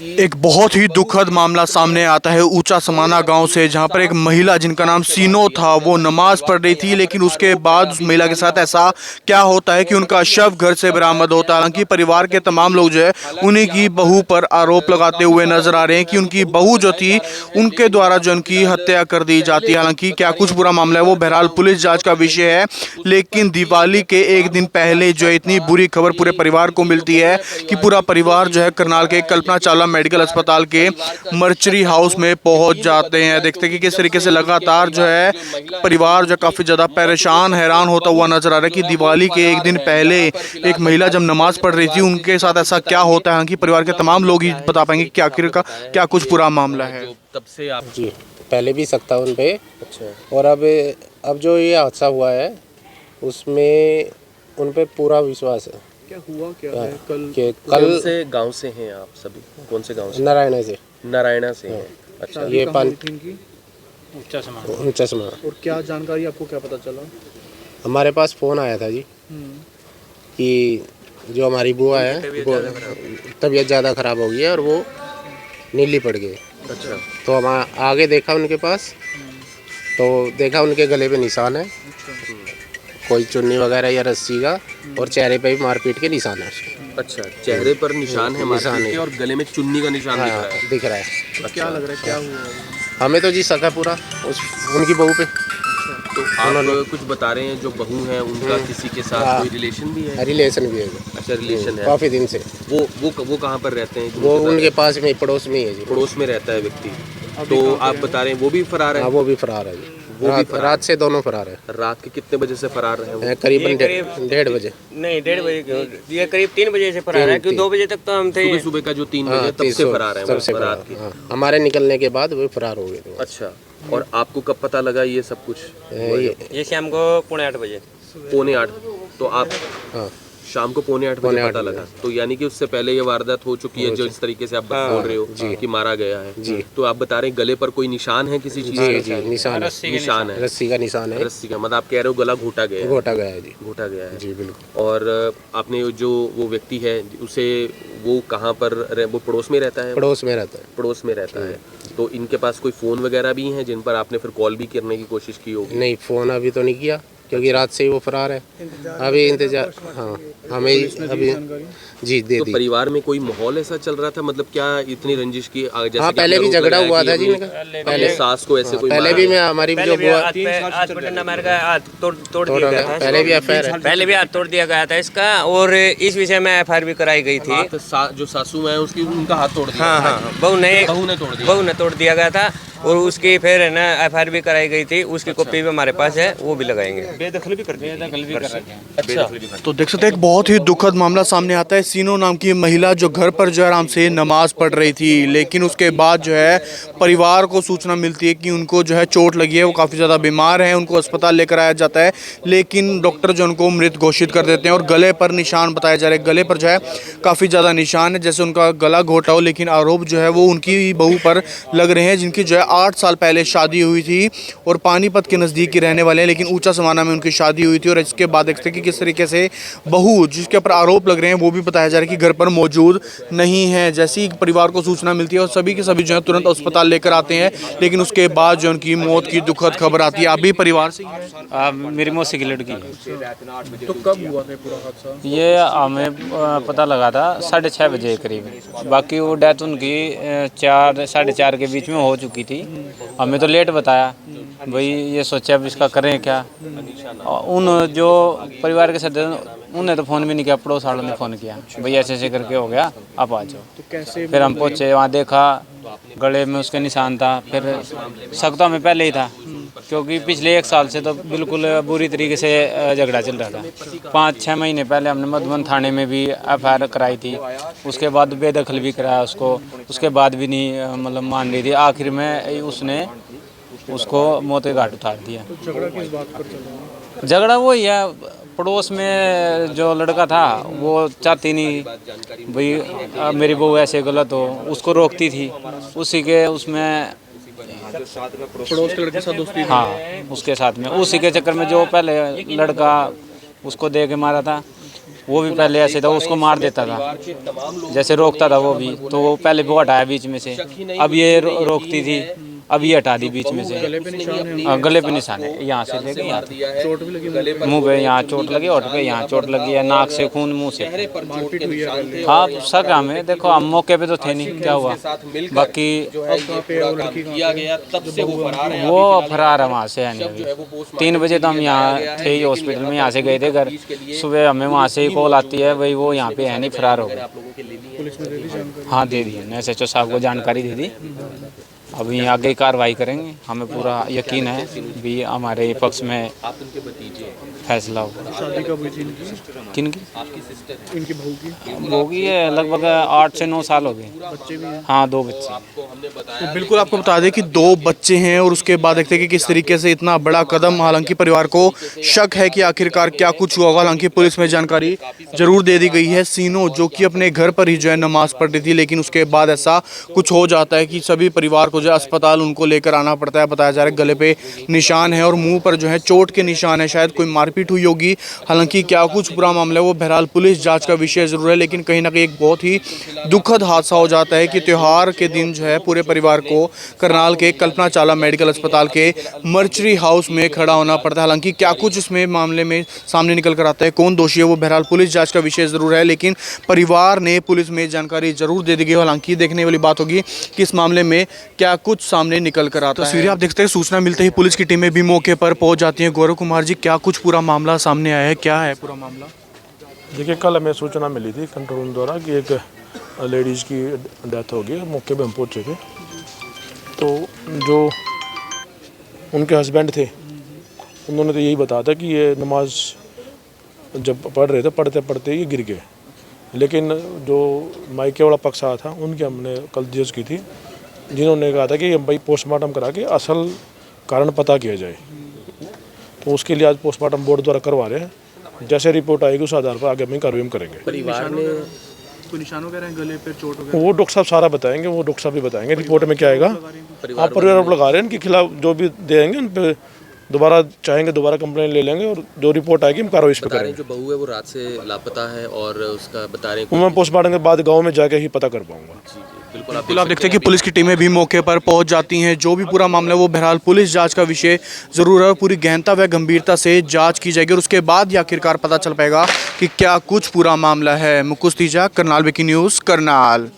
एक बहुत ही दुखद मामला सामने आता है ऊंचा समाना गांव से, जहां पर एक महिला जिनका नाम सीनो था वो नमाज पढ़ रही थी, लेकिन उसके बाद उस महिला के साथ ऐसा क्या होता है कि उनका शव घर से बरामद होता है। हालांकि परिवार के तमाम लोग जो है उन्हीं की बहू पर आरोप लगाते हुए नजर आ रहे हैं कि उनकी बहू जो थी उनके द्वारा जो उनकी हत्या कर दी जाती है। हालांकि क्या कुछ बुरा मामला है वो बहरहाल पुलिस जांच का विषय है, लेकिन दिवाली के एक दिन पहले जो है इतनी बुरी खबर पूरे परिवार को मिलती है कि पूरा परिवार जो है करनाल के कल्पना चावला मेडिकल अस्पताल के मर्चरी हाउस में पहुंच जाते हैं। देखते हैं कि किस तरीके से लगातार जो है परिवार जो काफी ज्यादा परेशान हैरान होता हुआ नजर आ रहा है कि दिवाली के एक दिन पहले एक महिला जब नमाज पढ़ रही थी उनके साथ ऐसा क्या होता है कि परिवार के तमाम लोग ही बता पाएंगे कि आखिर का क्या कुछ पूरा मामला है। तब से आप जी पहले भी सकता उन पे। अच्छा। और अब जो ये हादसा हुआ है उसमें उन पे पूरा विश्वास है। क्या हुआ क्या है कल कौन से गांव से हैं आप सभी? कौन से गांव से? नारायण से नारायणा से हैं। अच्छा। ये पान ऊंचा चश्मा। और क्या जानकारी आपको क्या पता चला? हमारे पास फ़ोन आया था जी कि जो हमारी बुआ है वो तबीयत ज़्यादा ख़राब हो गई है और वो नीली पड़ गई। अच्छा। तो हम आगे देखा उनके पास तो देखा उनके गले पे निशान है, कोई चुन्नी वगैरह या रस्सी का, और चेहरे पे भी मारपीट के निशान है उसके। अच्छा, चेहरे पर निशान है मारपीट के और गले में चुन्नी का निशान दिख रहा है। दिख रहा है। तो क्या लग रहा है क्या हुआ? हमें तो जी शक है पूरा उनकी बहू पे। तो आप कुछ बता रहे हैं जो बहू है उनका किसी के साथ कोई रिलेशन भी है? रिलेशन भी है। अच्छा, रिलेशन है काफ़ी दिन से। वो कहाँ पर रहते हैं? वो उनके पास में पड़ोस में ही है जी। पड़ोस में रहता है व्यक्ति। तो आप बता रहे हैं वो भी फरार है? हाँ, वो भी फरार है जी। रात से दोनों फरार है। रात के कितने बजे से फरार रहे हैं? करीबन 1:30 बजे। नहीं, 1:30 बजे, ये करीब 3 बजे से फरार है, क्योंकि 2 बजे तक तो हम थे। सुबह का जो 3 बजे तब से फरार है वो रात की। हमारे निकलने के बाद वो फरार हो गए। अच्छा, और आपको कब पता लगा ये सब कुछ? ये शाम को 7:45 बजे। 7:45। तो आप शाम को 7:45 बजे पता लगा, तो यानी कि उससे पहले ये वारदात हो चुकी है जो इस तरीके से आप बोल रहे हो कि मारा गया है। तो आप बता रहे हैं गले पर कोई निशान है किसी चीज का? जी निशान है। निशान है, रस्सी का निशान है। रस्सी का मतलब आप कह रहे हो गला घोटा गया है? घोटा गया है जी। घोटा गया है जी बिल्कुल। और आपने जो वो व्यक्ति है उसे वो कहाँ पर वो पड़ोस में रहता है? पड़ोस में रहता है। पड़ोस में रहता है। तो इनके पास कोई फ़ोन वगैरह भी हैं जिन पर आपने फिर कॉल भी करने की कोशिश की होगी? नहीं, फ़ोन अभी तो नहीं किया क्योंकि रात से ही वो फरार है। अभी इंतजार। हाँ, हमें अभी जी दे तो दी। परिवार में कोई माहौल ऐसा चल रहा था, मतलब क्या इतनी रंजिश की? जैसे हाँ, पहले भी झगड़ा हुआ था जी। पहले सास को ऐसे कोई पहले भी मैं हमारी जो बुआ हाथ पे डंडा मार का हाथ तोड़ दिया गया था। पहले भी एफआईआर है। पहले भी हाथ तोड़ दिया गया था इसका, और इस विषय में एफआईआर भी कराई गई थी। जो सासू है उसकी उनका हाथ तोड़ दिया? हाँ, बहू ने तोड़ दिया गया था, और उसकी फिर है ना एफआईआर भी कराई गई थी। उसकी कॉपी भी हमारे पास है, वो भी लगाएंगे। बेदखल भी कर रहे हैं। अच्छा। तो देख सकते हैं एक बहुत ही दुखद मामला सामने आता है। सीनो नाम की महिला जो घर पर जो आराम से नमाज पढ़ रही थी, लेकिन उसके बाद जो है परिवार को सूचना मिलती है कि उनको जो है चोट लगी है, वो काफ़ी ज़्यादा बीमार हैं, उनको अस्पताल लेकर आया जाता है, लेकिन डॉक्टर जो उनको मृत घोषित कर देते हैं। और गले पर निशान बताया जा रहा है, गले पर जो है काफ़ी ज़्यादा निशान है जैसे उनका गला घोटा हो, लेकिन आरोप जो है वो उनकी बहू पर लग रहे हैं जिनकी जो है 8 साल पहले शादी हुई थी और पानीपत के नज़दीक ही रहने वाले हैं, लेकिन ऊंचा समाना में उनकी शादी हुई थी। और इसके बाद देखते हैं कि किस तरीके से बहू जिसके ऊपर आरोप लग रहे हैं वो भी बताया जा रहा है कि घर पर मौजूद नहीं है। जैसे ही परिवार को सूचना मिलती है और सभी के सभी जो है तुरंत अस्पताल लेकर आते हैं, लेकिन उसके बाद जो उनकी मौत की दुखद खबर आती है। अभी परिवार से मेरी मौसी की लड़की है। तो कब हुआ था पूरा हादसा? ये हमें पता लगा था 6:30 बजे करीब। बाकी वो डेथ उनकी 4 साढ़े 4 के बीच में हो चुकी थी। हमें तो लेट बताया भाई, ये सोचा अब इसका करें क्या। उन जो परिवार के सदस्य उन्हें तो फ़ोन भी नहीं किया, पड़ोस वालों ने फ़ोन किया भाई ऐसे ऐसे करके हो गया, आप आ जाओ। तो कैसे फिर हम पहुँचे, वहाँ देखा गले में उसके निशान था। फिर शक तो हमें पहले ही था क्योंकि पिछले 1 साल से तो बिल्कुल बुरी तरीके से झगड़ा चल रहा था। 5-6 महीने पहले हमने मधुबन थाने में भी एफआईआर कराई थी, उसके बाद बेदखल भी कराया उसको, उसके बाद भी नहीं मतलब मान रही थी। आखिर में उसने उसको मौत के घाट उतार दिया। तो झगड़ा किस बात पर चल रहा है? झगड़ा वही है, पड़ोस में जो लड़का था वो चाहती नहीं भाई मेरी बहू ऐसे गलत हो, उसको रोकती थी। उसी के उसमें पड़ोस के लड़के के साथ दोस्ती? हाँ, उसके साथ में उसी के चक्कर में जो पहले लड़का उसको दे के मारा था, वो भी पहले ऐसे था, उसको मार देता था, जैसे रोकता था वो भी, तो वो पहले वो हटाया बीच में से, अब ये रोकती थी, अब ये हटा दी बीच में से। गले पे निशान है, यहाँ से लेके यहाँ तक। मुंह पे यहाँ चोट लगी, होठ पे यहाँ चोट लगी है, नाक से खून, मुंह से। हाँ सर, हमें देखो, हम मौके पे तो थे नहीं, क्या हुआ बाकी वो फरार है वहाँ से, है नहीं अभी। 3 बजे तो हम यहाँ थे ही हॉस्पिटल में, यहाँ से गए थे घर, सुबह हमें वहाँ से ही कॉल आती है, भाई वो यहाँ पे है नहीं, फरार हो गए। हाँ दे दी, SHO साहब को जानकारी दे दी, अभी आगे कार्रवाई करेंगे, हमें पूरा यकीन है भी हमारे पक्ष में फैसला होगा। शादी कब हुई थी इनकी? किनकी? आपकी सिस्टर, इनकी बहू की? बहू की है लगभग 8 से 9 साल हो गए। बच्चे भी हैं? हाँ 2 बच्चे। तो बिल्कुल आपको बता दें कि 2 बच्चे हैं और उसके बाद देखते हैं कि किस तरीके से इतना बड़ा कदम, हालांकि परिवार को शक है कि आखिरकार क्या कुछ हुआ होगा। हालांकि पुलिस में जानकारी जरूर दे दी गई है। सीनो जो कि अपने घर पर ही जो है नमाज पढ़ रही थी, लेकिन उसके बाद ऐसा कुछ हो जाता है कि सभी परिवार को जो है अस्पताल उनको लेकर आना पड़ता है। बताया जा रहा है गले पे निशान है और मुंह पर जो है चोट के निशान है, शायद कोई मारपीट हुई होगी। हालांकि क्या कुछ पूरा मामला है वो बहरहाल पुलिस जांच का विषय जरूर है, लेकिन कहीं ना कहीं एक बहुत ही दुखद हादसा हो जाता है कि त्योहार के दिन जो है पूरे परिवार को करनाल के कल्पना चावला मेडिकल अस्पताल के मर्चरी हाउस में खड़ा होना पड़ता है। हालांकि क्या कुछ इसमें मामले में सामने निकल कर आता है, कौन दोषी है, वो बहरहाल पुलिस जांच का विषय जरूर है, लेकिन परिवार ने पुलिस में जानकारी जरूर दे दी गई। हालांकि देखने वाली बात होगी कि इस मामले में क्या कुछ सामने निकल कर आता है। तस्वीरें आप देखते हैं, सूचना मिलते ही पुलिस की टीमें भी मौके पर पहुंच जाती हैं। गौरव कुमार जी, क्या कुछ पूरा मामला सामने आया है, क्या है पूरा मामला? देखिए, कल हमें सूचना मिली थी कंट्रोल रूम द्वारा कि एक लेडीज़ की डेथ हो गई। मौके पे हम पहुँचे थे, तो जो उनके हस्बैंड थे उन्होंने तो यही बताया था कि ये नमाज जब पढ़ रहे थे, पढ़ते पढ़ते ये गिर गए। लेकिन जो मायके वाला पक्ष आया था उनकी हमने कल जज की थी, जिन्होंने कहा था कि भाई पोस्टमार्टम करा के असल कारण पता किया जाए। तो उसके लिए आज पोस्टमार्टम बोर्ड द्वारा करवा रहे हैं। जैसे रिपोर्ट आएगी उस आधार पर आगे हम कार्रवाई करेंगे। परिवार ने कोई निशान वगैरह है गले पे, चोट वगैरह? वो डॉक्टर साहब सारा बताएंगे, वो डॉक्टर साहब भी बताएंगे रिपोर्ट में क्या आएगा। आप परिवार आप लगा रहे हैं, उनके खिलाफ जो भी देंगे उन पर दोबारा चाहेंगे दोबारा कंप्लेन ले लेंगे और जो रिपोर्ट आएगी हम कार्रवाई इस पर करेंगे। जो बहू है वो रात से लापता है और उसका बता रहे हैं, मैं पोस्टमार्टम के बाद गाँव में जाके ही पता कर पाऊंगा। बिल्कुल आप देखते हैं कि पुलिस की टीमें भी मौके पर पहुंच जाती हैं। जो भी पूरा मामला है वो बहरहाल पुलिस जांच का विषय जरूर है। पूरी गहनता व गंभीरता से जांच की जाएगी और उसके बाद ही आखिरकार पता चल पाएगा कि क्या कुछ पूरा मामला है। मुकुश तीजा, करनाल विकी न्यूज़, करनाल।